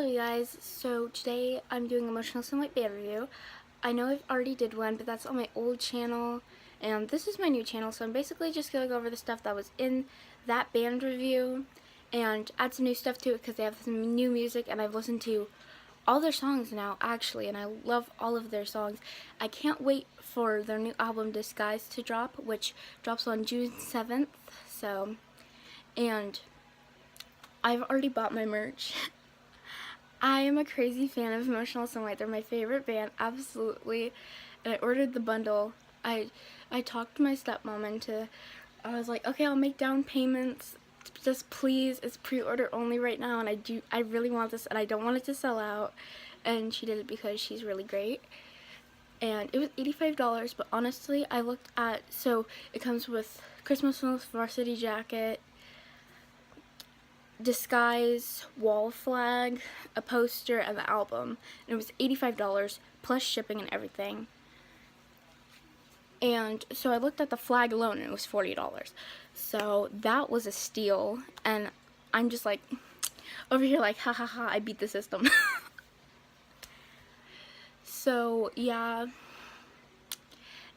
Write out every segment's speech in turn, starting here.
you guys, so today I'm doing a Motionless band review. I know I've already did one, but that's on my old channel, and this is my new channel, so I'm basically just going to go over the stuff that was in that band review, and add some new stuff to it because they have some new music, and I've listened to all their songs now, actually, and I love all of their songs. I can't wait for their new album, Disguise, to drop, which drops on June 7th, and I've already bought my merch. I am a crazy fan of Motionless. They're my favorite band, absolutely. And I ordered the bundle. I talked to my stepmom I was like, okay, I'll make down payments. Just please, it's pre-order only right now, and I really want this, and I don't want it to sell out. And she did it because she's really great. And it was $85, but honestly, I looked at, so it comes with Christmas varsity jacket, Disguise, wall flag, a poster, and the album. And it was $85 plus shipping and everything. And so I looked at the flag alone and it was $40. So that was a steal. And I'm just like, over here like, ha ha ha, I beat the system. So yeah.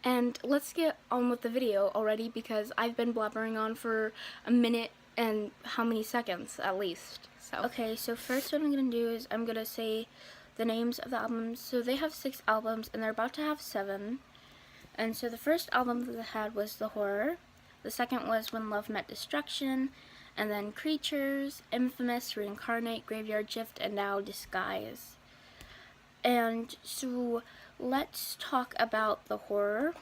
And let's get on with the video already because I've been blabbering on for a minute and how many seconds at least. So okay, so first what I'm gonna do is I'm gonna say the names of the albums. So they have 6 albums and they're about to have 7. And so the first album that they had was The Horror. The second was When Love Met Destruction, and then Creatures, Infamous, Reincarnate, Graveyard Shift, and now Disguise. And so let's talk about The Horror.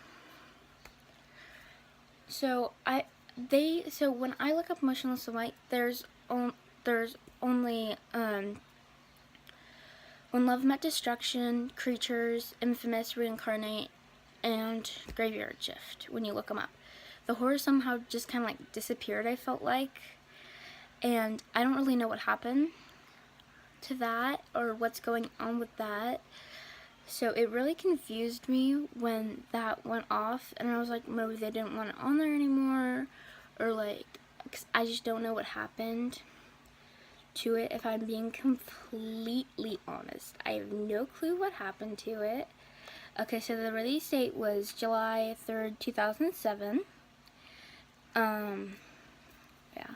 So when I look up Motionless and White, there's only When Love Met Destruction, Creatures, Infamous, Reincarnate, and Graveyard Shift when you look them up. The Horror somehow just kind of like disappeared, I felt like, and I don't really know what happened to that or what's going on with that. So it really confused me when that went off, and I was like, maybe they didn't want it on there anymore, or like, cause I just don't know what happened to it, if I'm being completely honest. I have no clue what happened to it. Okay, so the release date was July 3rd, 2007. Yeah.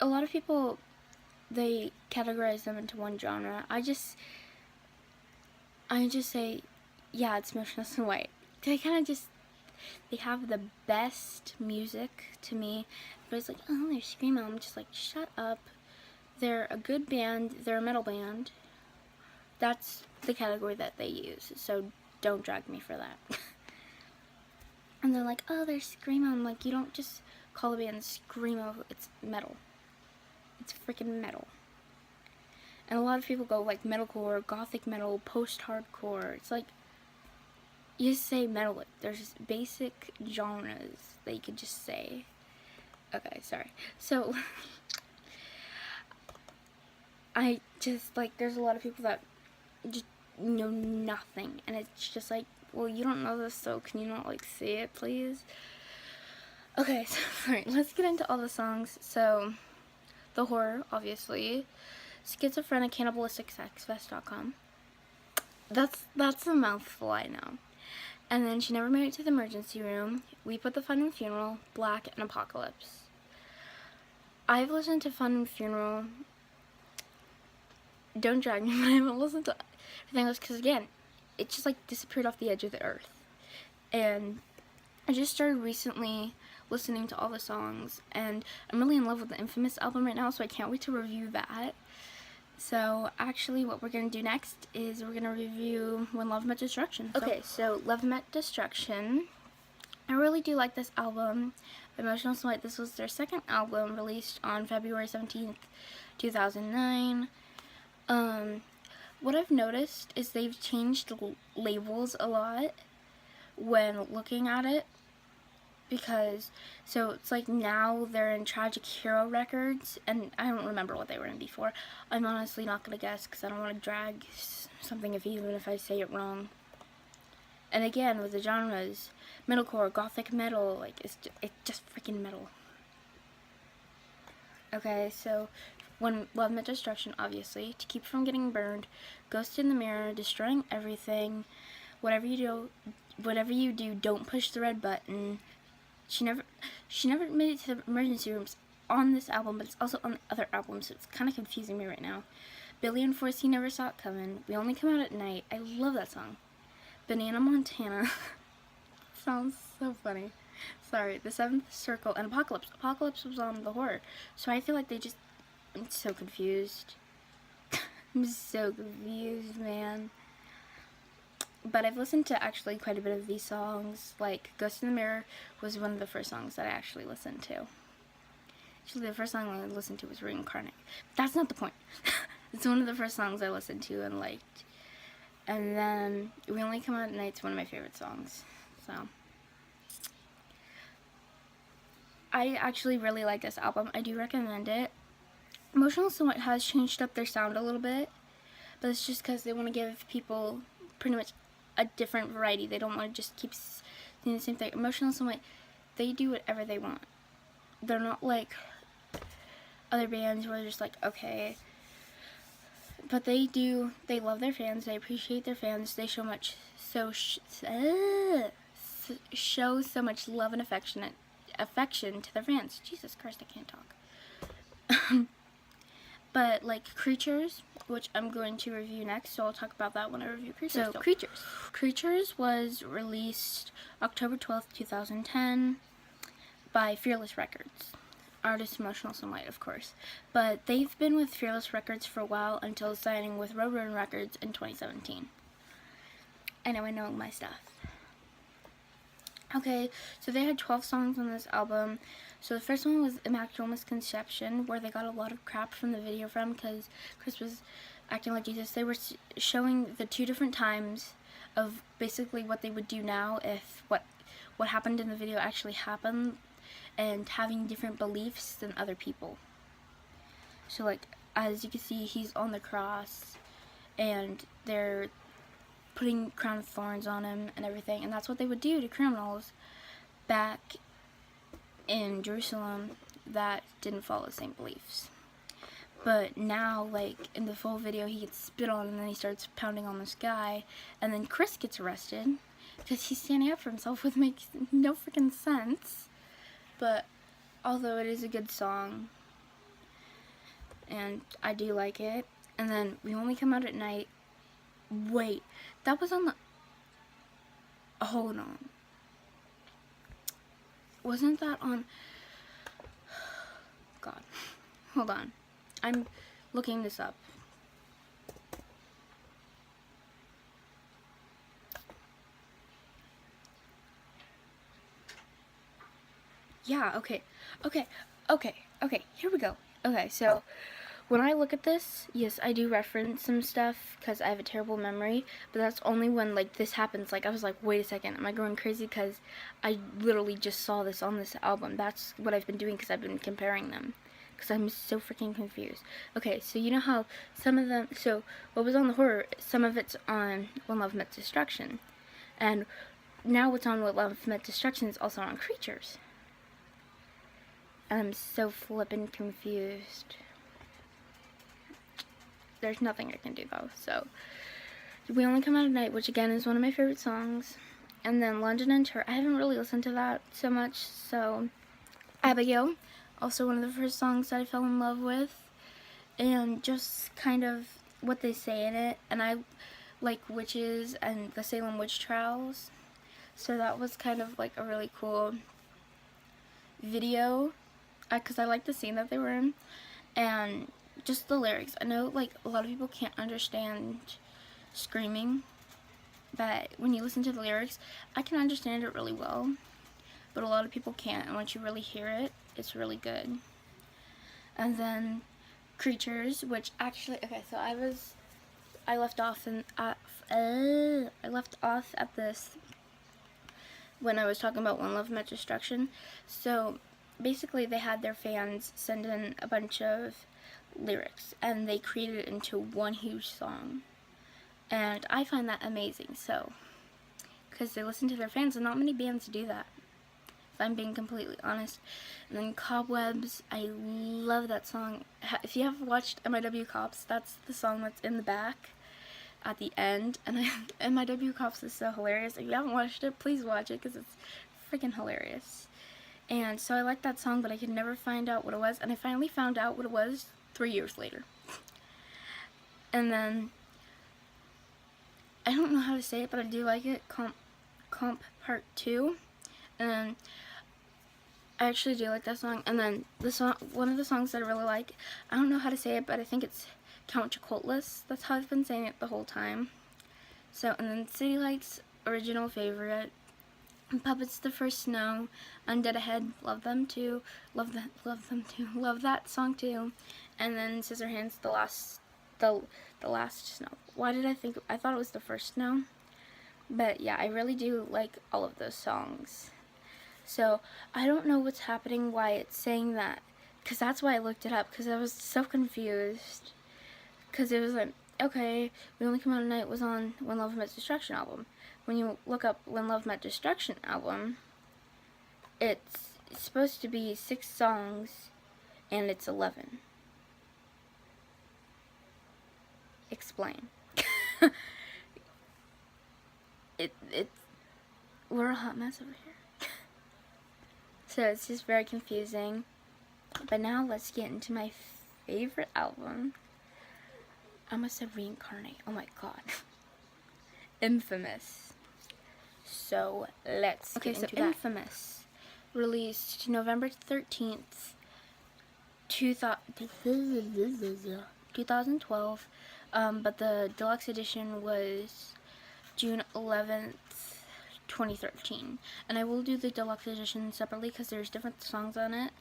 A lot of people, they categorize them into one genre. I just say, yeah, it's Motionless and White. They have the best music to me. Everybody's like, oh, they're screamo. I'm just like, shut up. They're a good band. They're a metal band. That's the category that they use. So don't drag me for that. And they're like, oh, they're screamo. I'm like, you don't just call a band screamo. It's metal. It's freaking metal. And a lot of people go like metalcore, gothic metal, post-hardcore. It's like, you just say metal. Like, there's just basic genres that you could just say. Okay, sorry. So, I just, like, there's a lot of people that just know nothing. And it's just like, well, you don't know this, so can you not, like, say it, please? Okay, so, alright, let's get into all the songs. So, The Horror, obviously. Schizophrenic, Cannibalistic, Sexfest.com. That's a mouthful, I know. And then She Never Made It to the Emergency Room, We Put the Fun in Funeral, Black, and Apocalypse. I've listened to Fun and Funeral. Don't drag me, but I haven't listened to everything else because, again, it just like disappeared off the edge of the earth. And I just started recently listening to all the songs, and I'm really in love with the Infamous album right now, so I can't wait to review that. So actually what we're going to do next is we're going to review When Love Met Destruction. Okay, so Love Met Destruction. I really do like this album by Motionless and White. This was their second album, released on February 17th, 2009. What I've noticed is they've changed labels a lot when looking at it. Because, so it's like now they're in Tragic Hero Records, and I don't remember what they were in before. I'm honestly not going to guess because I don't want to drag something even if I say it wrong. And again, with the genres, metalcore, gothic metal, like, it's just freaking metal. Okay, so When Love Met Destruction, obviously, to keep from getting burned, Ghost in the Mirror, Destroying Everything, whatever you do, don't push the red button. She never made it to the emergency rooms on this album, but it's also on the other album, so it's kind of confusing me right now. Billy and Force, He Never Saw It Coming. We Only Come Out at Night. I love that song. Banana Montana. Sounds so funny. Sorry. The Seventh Circle and Apocalypse. Apocalypse was on the horror, so I feel like I'm so confused. I'm so confused, man. But I've listened to actually quite a bit of these songs. Like Ghost in the Mirror was one of the first songs that I actually listened to. Actually, the first song I listened to was Reincarnate. That's not the point. It's one of the first songs I listened to and liked. And then We Only Come Out at Night's one of my favorite songs. So I actually really like this album. I do recommend it. Motionless somewhat has changed up their sound a little bit, but it's just because they want to give people pretty much a different variety. They don't want to just keep doing the same thing. Motionless somewhat, they do whatever they want. They're not like other bands where they're just like, okay. But they love their fans, they appreciate their fans, they show so much love and affection to their fans. Jesus Christ, I can't talk. But like Creatures, which I'm going to review next, so I'll talk about that when I review Creatures. So Creatures was released October 12th, 2010 by Fearless Records. Artist Motionless and White, of course. But they've been with Fearless Records for a while until signing with Roadrunner Records in 2017. I know my stuff. Okay, so they had 12 songs on this album. So the first one was Immaculate Misconception, where they got a lot of crap from the video from because Chris was acting like Jesus. They were showing the two different times of basically what they would do now if what happened in the video actually happened, and having different beliefs than other people. So like, as you can see, he's on the cross and they're putting crown of thorns on him and everything, and that's what they would do to criminals back in Jerusalem that didn't follow the same beliefs. But now, like, in the full video, he gets spit on and then he starts pounding on this guy, and then Chris gets arrested because he's standing up for himself, which makes no freaking sense. But although it is a good song, and I do like it. And then We Only Come Out at Night. Wait, that was on the... Hold on. Wasn't that on... God. Hold on. I'm looking this up. Yeah, okay, here we go. Okay, so when I look at this, yes, I do reference some stuff because I have a terrible memory, but that's only when, like, this happens. Like, I was like, wait a second, am I going crazy? Because I literally just saw this on this album. That's what I've been doing because I've been comparing them because I'm so freaking confused. Okay, so you know how some of them, so what was on the horror, some of it's on When Love Met Destruction, and now what's on When Love Met Destruction is also on Creatures. And I'm so flippin' confused. There's nothing I can do though. So We Only Come Out at Night, which again is one of my favorite songs. And then London and Tour. I haven't really listened to that so much. So Abigail, also one of the first songs that I fell in love with. And just kind of what they say in it. And I like witches and the Salem witch trials. So that was kind of like a really cool video. Because I like the scene that they were in, and just the lyrics. I know, like, a lot of people can't understand screaming, but when you listen to the lyrics, I can understand it really well, but a lot of people can't, and once you really hear it, it's really good. And then Creatures, which actually, okay, so I left off at this when I was talking about One Love Met Destruction. So basically they had their fans send in a bunch of lyrics and they created it into one huge song, and I find that amazing. So because they listen to their fans, and not many bands do that. I'm being completely honest. And then Cobwebs, I love that song. If you have watched MIW Cops, that's the song that's in the back at the end. And MIW Cops is so hilarious. If you haven't watched it, please watch it because it's freaking hilarious. And so I liked that song, but I could never find out what it was. And I finally found out what it was 3 years later. And then, I don't know how to say it, but I do like it. Comp Part 2. And then, I actually do like that song. And then, one of the songs that I really like, I don't know how to say it, but I think it's Count Chocolates. That's how I've been saying it the whole time. So, and then City Lights, original favorite. Puppets, The First Snow, Undead Ahead, love them too. Love them too. Love that song too. And then Scissorhands, the last snow. Why did I thought it was The First Snow? But yeah, I really do like all of those songs. So I don't know what's happening, why it's saying that, because that's why I looked it up, because I was so confused. Because it was like, okay, We Only Come Out at Night was on When Love Met Destruction album. When you look up When Love Met Destruction album, it's supposed to be 6 songs, and it's 11. Explain. We're a hot mess over here. So it's just very confusing. But now let's get into my favorite album. I almost said Reincarnate. Oh my god. Infamous. So let's get into that. Infamous released November 13th, 2012. But the deluxe edition was June 11th, 2013. And I will do the deluxe edition separately because there's different songs on it.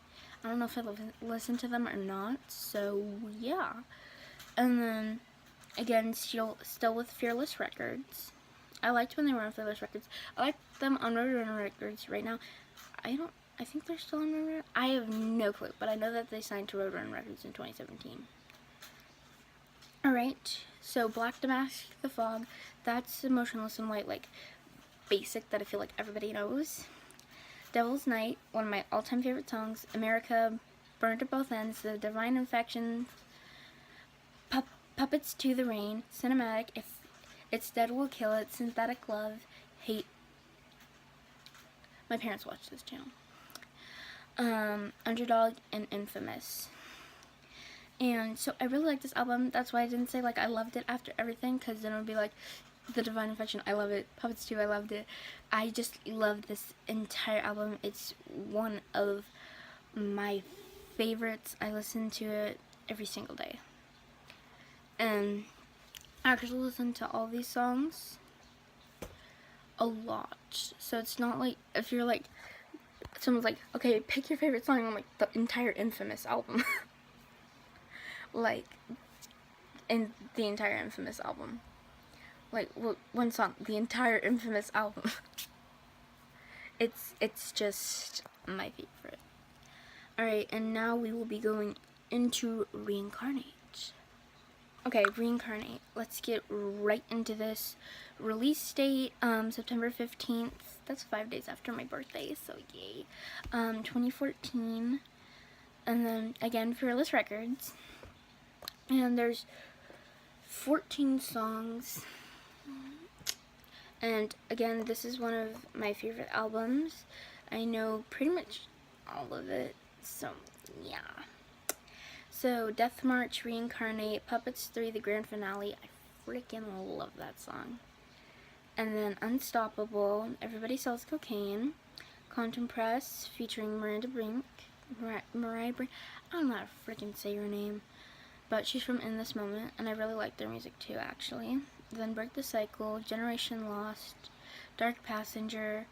I don't know if I listen to them or not. So yeah. And then again, still with Fearless Records. I liked when they were on Fearless Records. I like them on Roadrunner Records right now. I think they're still on Roadrunner. I have no clue, but I know that they signed to Roadrunner Records in 2017. Alright, so Black Damask, The Fog, that's the Motionless in White, like, basic that I feel like everybody knows. Devil's Night, one of my all-time favorite songs. America, Burned at Both Ends, The Divine Infection, Puppets to the Rain, Cinematic, If It's Dead We'll Kill It, Synthetic Love, Hate. My parents watch this channel. Underdog, and Infamous. And so I really like this album. That's why I didn't say like I loved it after everything, because then it would be like The Divine Infection, I love it. Puppets 2, I loved it. I just love this entire album. It's one of my favorites. I listen to it every single day. And I actually listen to all these songs a lot. So it's not like if you're like, someone's like, okay, pick your favorite song. I'm like, the entire Infamous album. Like, in the entire Infamous album. Like, one song, the entire Infamous album. It's just my favorite. Alright, and now we will be going into Reincarnate. Okay, Reincarnate. Let's get right into this. Release date, September 15th. That's 5 days after my birthday, so yay. 2014. And then, again, Fearless Records. And there's 14 songs. And, again, this is one of my favorite albums. I know pretty much all of it, so, yeah. So, Death March, Reincarnate, Puppets 3, the grand finale. I freaking love that song. And then Unstoppable, Everybody Sells Cocaine, Quantum Press, featuring Miranda Brink, Mariah Brink. I don't know how to freaking say her name, but she's from In This Moment, and I really like their music too, actually. Then Break the Cycle, Generation Lost, Dark Passenger,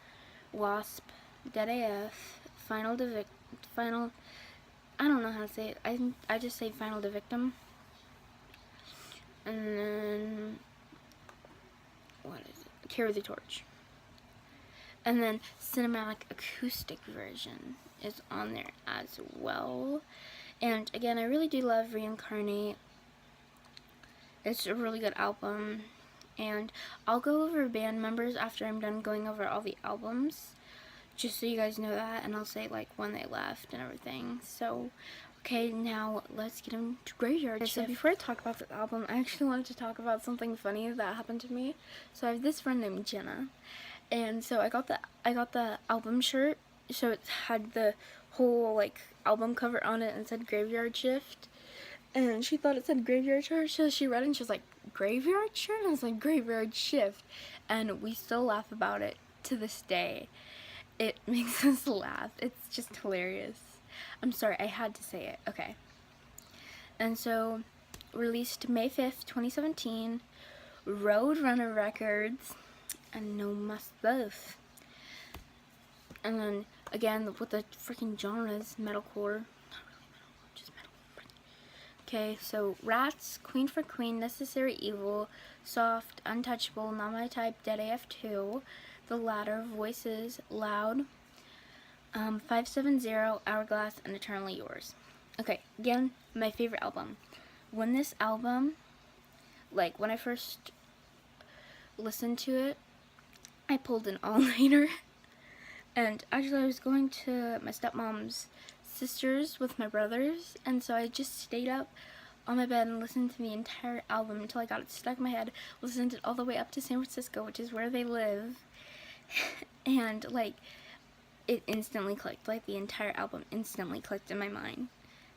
Wasp, Dead AF, Final, I don't know how to say it. I just say Final to Victim. And then, what is it? Carry the Torch. And then Cinematic Acoustic Version is on there as well. And again, I really do love Reincarnate. It's a really good album. And I'll go over band members after I'm done going over all the albums, just so you guys know that, and I'll say like when they left and everything. So okay, now let's get into Graveyard Shift. So before I talk about the album, I actually wanted to talk about something funny that happened to me. So I have this friend named Jenna, and so I got the album shirt. So it had the whole like album cover on it and it said Graveyard Shift. And she thought it said Graveyard Shift, so she read it and she was like, Graveyard Shirt? And I was like, Graveyard Shift. And we still laugh about it to this day. It makes us laugh. It's just hilarious. I'm sorry, I had to say it. Okay. And so, released May 5th, 2017, Roadrunner Records, and No Must Both. And then, again, with the freaking genres, metalcore. Not really metalcore, just metal. Okay, so Rats, Queen for Queen, Necessary Evil, Soft, Untouchable, Not My Type, Dead AF2, The Ladder, Voices, Loud, 570, Hourglass, and Eternally Yours. Okay, again, my favorite album. When this album, like when I first listened to it, I pulled an all-nighter. And actually I was going to my stepmom's sister's with my brothers, and so I just stayed up on my bed and listened to the entire album until I got it stuck in my head, listened it all the way up to San Francisco, which is where they live, and like it instantly clicked. Like the entire album instantly clicked in my mind,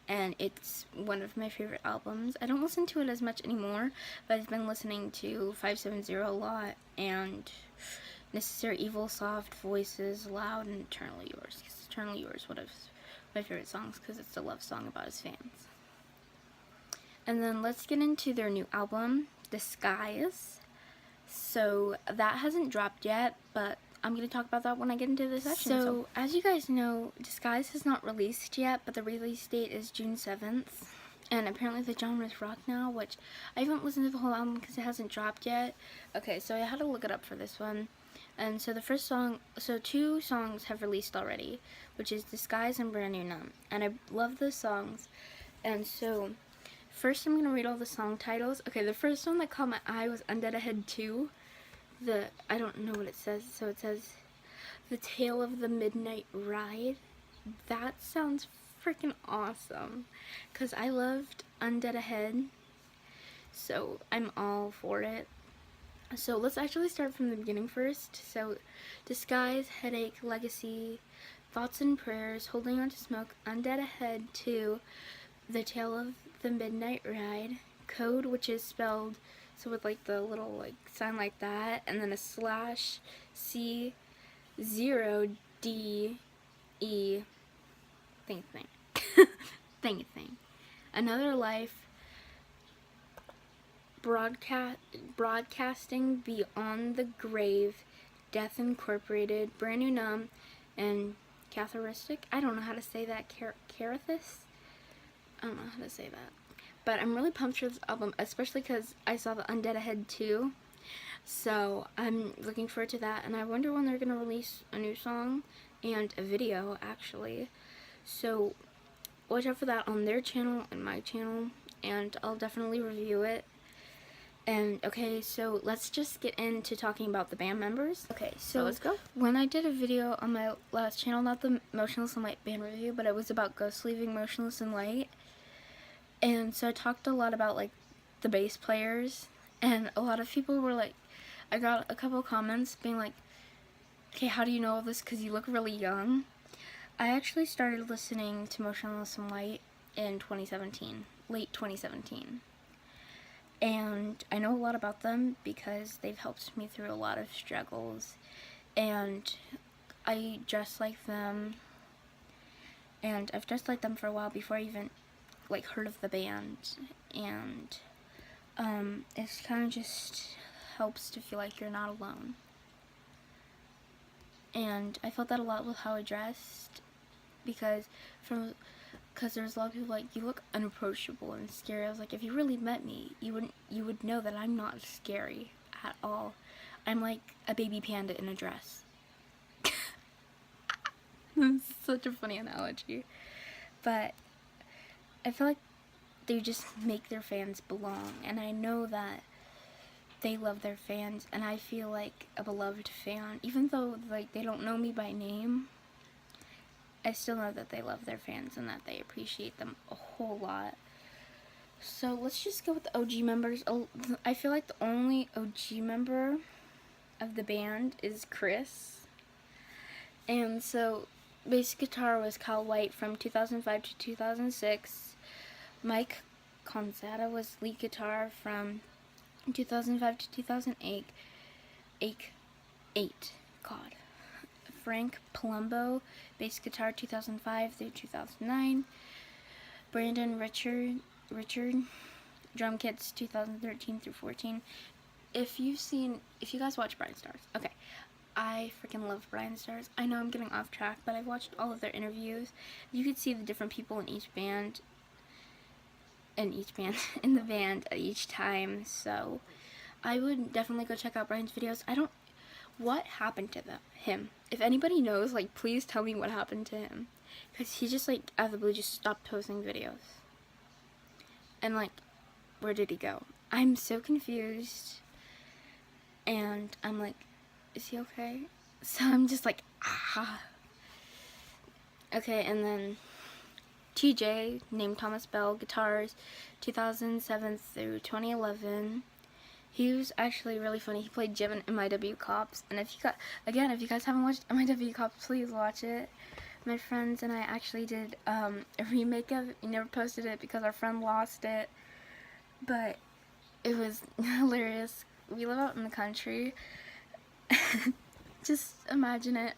and it's one of my favorite albums. I don't listen to it as much anymore, but I've been listening to 570 a lot, and Necessary Evil, Soft, Voices, Loud, and Eternally Yours. Because Eternally Yours is one of my favorite songs because it's a love song about his fans. And then let's get into their new album, Disguise. So that hasn't dropped yet, but I'm going to talk about that when I get into the section. So as you guys know, Disguise has not released yet, but the release date is June 7th. And apparently the genre is rock now, which I haven't listened to the whole album because it hasn't dropped yet. Okay, so I had to look it up for this one. And so the first song, so 2 songs have released already, which is Disguise and Brand New Numb. And I love those songs. And so first I'm going to read all the song titles. Okay, the first one that caught my eye was Undead Ahead 2. I don't know what it says. So it says, The Tale of the Midnight Ride. That sounds freaking awesome. Because I loved Undead Ahead. So I'm all for it. So let's actually start from the beginning first. So Disguise, Headache, Legacy, Thoughts and Prayers, Holding On to Smoke, Undead Ahead 2, The Tale of the Midnight Ride, Code, which is spelled so with like the little like sign like that, and then a slash C 0 D E thing thing. Another Life, Broadcasting Beyond the Grave, Death Incorporated, Brand New Numb, and Catharistic. I don't know how to say that. Carathis? I don't know how to say that. But I'm really pumped for this album, especially because I saw the Undead Ahead 2. So I'm looking forward to that, and I wonder when they're going to release a new song and a video, actually. So watch out for that on their channel and my channel, and I'll definitely review it. And okay, so let's just get into talking about the band members. Okay, so let's go. When I did a video on my last channel, not the Motionless in Light band review, but it was about Ghost leaving Motionless in Light. And so I talked a lot about like the bass players, and a lot of people were like, I got a couple comments being like, okay, how do you know all this? Because you look really young. I actually started listening to Motionless in Light in 2017, late 2017. And I know a lot about them because they've helped me through a lot of struggles. And I dress like them. And I've dressed like them for a while before I even like heard of the band. And it's kind of just helps to feel like you're not alone. And I felt that a lot with how I dressed, because there's a lot of people like, you look unapproachable and scary. I was like, if you really met me, you would know that I'm not scary at all. I'm like a baby panda in a dress. That's such a funny analogy. But I feel like they just make their fans belong, and I know that they love their fans, and I feel like a beloved fan, even though like they don't know me by name. I still know that they love their fans and that they appreciate them a whole lot. So let's just go with the OG members. I feel like the only OG member of the band is Chris. And so bass guitar was Kyle White from 2005 to 2006. Mike Conzata was lead guitar from 2005 to 2008. God. Frank Palumbo, bass guitar 2005 through 2009. Brandon Richard, drum kits 2013 through 14. If you guys watch Brian Stars, okay, I freaking love Brian Stars. I know I'm getting off track, but I've watched all of their interviews. You could see the different people in each band, in the band at each time. So I would definitely go check out Brian's videos. What happened to him? If anybody knows, like, please tell me what happened to him, because he just, like, out of the blue just stopped posting videos. And, like, where did he go? I'm so confused, and I'm like, is he okay? So I'm just like, ah. Okay, and then TJ, named Thomas Bell, guitars 2007 through 2011. He was actually really funny. He played Jim in MIW Cops. And if you guys haven't watched MIW Cops, please watch it. My friends and I actually did a remake of it. We never posted it because our friend lost it. But it was hilarious. We live out in the country. Just imagine it.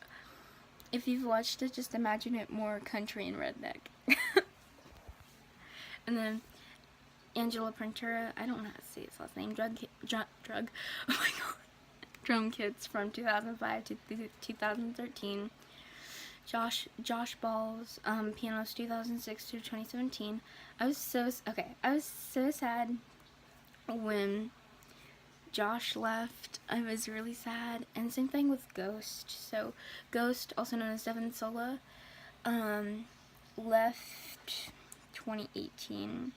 If you've watched it, just imagine it more country and redneck. And then Angela Printura, I don't know how to say his last name, oh my god, drum kits from 2005 to 2013. Josh Balls, pianos 2006 to 2017. I was so sad when Josh left. I was really sad, and same thing with Ghost. So Ghost, also known as Devin Sola, left 2018.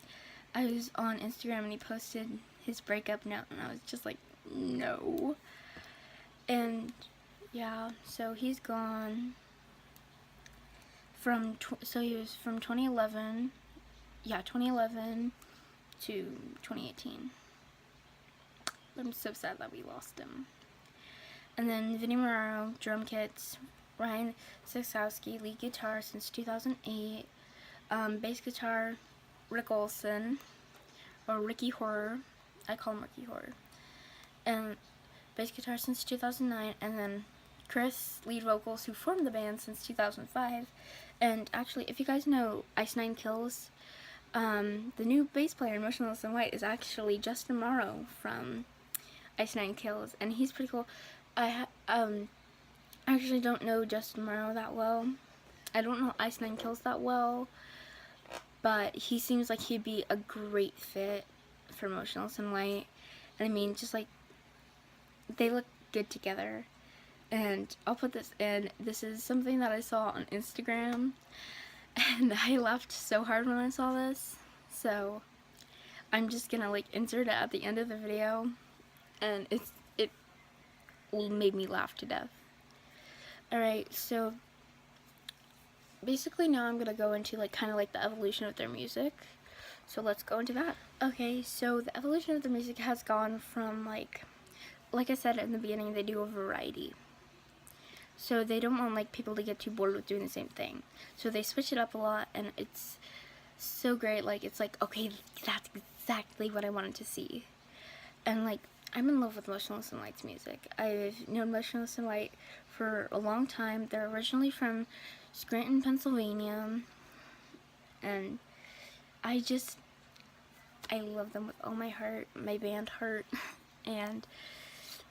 I was on Instagram and he posted his breakup note, and I was just like, no. And yeah, so he's gone so he was from 2011 to 2018. I'm so sad that we lost him. And then Vinny Moraro, drum kits. Ryan Sixowski, lead guitar since 2008. Bass guitar, Rick Olson, or Ricky Horror. I call him Ricky Horror. And bass guitar since 2009. And then Chris, lead vocals, who formed the band since 2005. And actually, if you guys know Ice Nine Kills, the new bass player in Motionless in White is actually Justin Morrow from Ice Nine Kills, and he's pretty cool. I actually don't know Justin Morrow that well. I don't know Ice Nine Kills that well, but he seems like he'd be a great fit for Motionless in White. And I mean, just like, they look good together. And I'll put this in. This is something that I saw on Instagram, and I laughed so hard when I saw this. So I'm just gonna like insert it at the end of the video, and it made me laugh to death. Alright, so basically now I'm gonna go into like kind of like the evolution of their music. So let's go into that. Okay, so the evolution of the music has gone from like I said in the beginning, they do a variety. So they don't want like people to get too bored with doing the same thing. So they switch it up a lot, and it's so great. Like, it's like, okay, that's exactly what I wanted to see. And like, I'm in love with Motionless in White's music. I've known Motionless in White for a long time. They're originally from Scranton, Pennsylvania, and I love them with all my heart, my band heart. And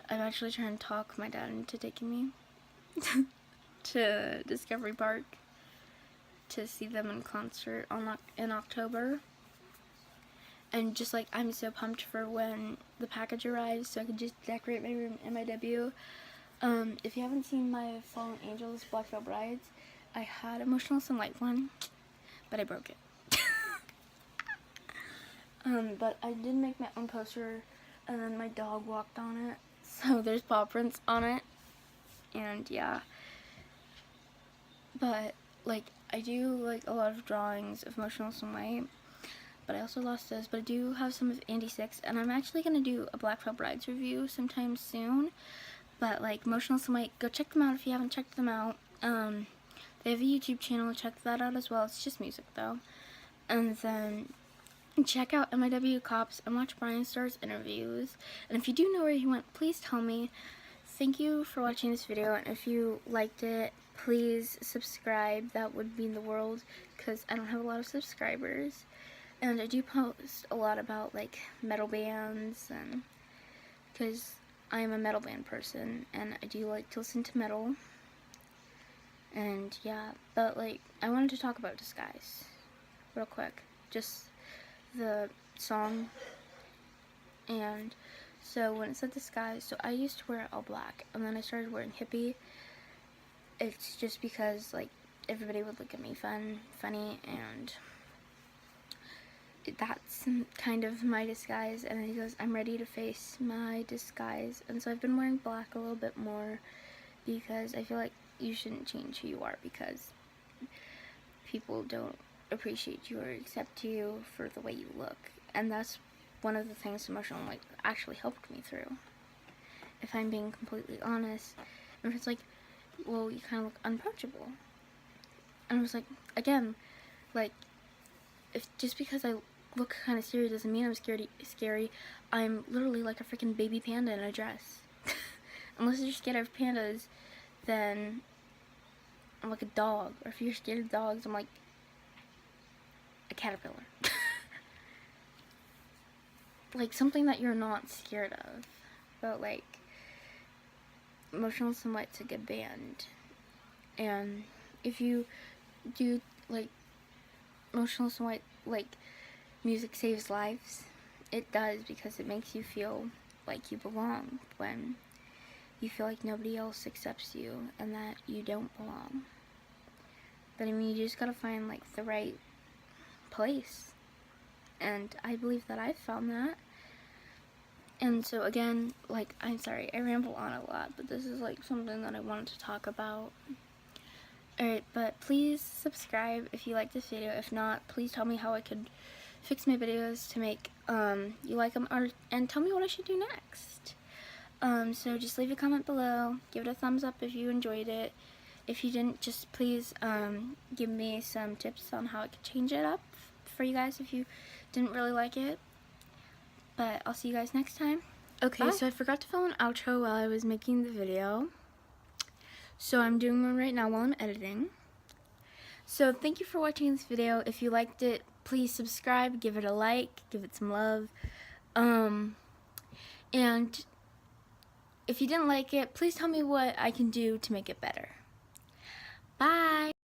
I'm actually trying to talk my dad into taking me to Discovery Park to see them in concert in October. And just like, I'm so pumped for when the package arrives so I can just decorate my room in MIW. If you haven't seen my Fallen Angels Black Veil Brides, I had a Motionless in White one, but I broke it. But I did make my own poster, and then my dog walked on it, so there's paw prints on it. And yeah, but like, I do, like, a lot of drawings of Motionless and White, but I also lost this, but I do have some of Andy Six, and I'm actually going to do a Black Veil Brides review sometime soon, but, like, Motionless and White, go check them out if you haven't checked them out. They have a YouTube channel, check that out as well. It's just music, though. And then check out MIW Cops and watch Brian Starr's interviews. And if you do know where he went, please tell me. Thank you for watching this video, and if you liked it, please subscribe. That would mean the world, because I don't have a lot of subscribers. And I do post a lot about, like, metal bands, and because I am a metal band person, and I do like to listen to metal. And yeah, but, like, I wanted to talk about Disguise real quick, just the song. And so when it said Disguise, so I used to wear all black, and then I started wearing hippie. It's just because, like, everybody would look at me funny, and that's kind of my disguise. And then he goes, I'm ready to face my disguise. And so I've been wearing black a little bit more, because I feel like you shouldn't change who you are, because people don't appreciate you or accept you for the way you look. And that's one of the things Emotional like actually helped me through, if I'm being completely honest. And it's like, well, you kind of look unapproachable. And I was like, again, like, if just because I look kind of scary doesn't mean I'm scary. I'm literally like a freaking baby panda in a dress. Unless you're scared of pandas, then I'm like a dog. Or if you're scared of dogs, I'm like a caterpillar. Like, something that you're not scared of. But, like, Motionless and White's a good band. And if you do, like, Motionless and White, like, music saves lives, it does, because it makes you feel like you belong when you feel like nobody else accepts you and that you don't belong. But I mean, you just gotta find, like, the right place. And I believe that I've found that. And so again, like, I'm sorry, I ramble on a lot, but this is, like, something that I wanted to talk about. Alright, but please subscribe if you like this video. If not, please tell me how I could fix my videos to make you like them, and tell me what I should do next. So just leave a comment below, give it a thumbs up if you enjoyed it. If you didn't, just please give me some tips on how I could change it up for you guys if you didn't really like it. But I'll see you guys next time. Okay, bye. So I forgot to film an outro while I was making the video. So I'm doing one right now while I'm editing. So thank you for watching this video. If you liked it, please subscribe, give it a like, give it some love. And if you didn't like it, please tell me what I can do to make it better. Bye!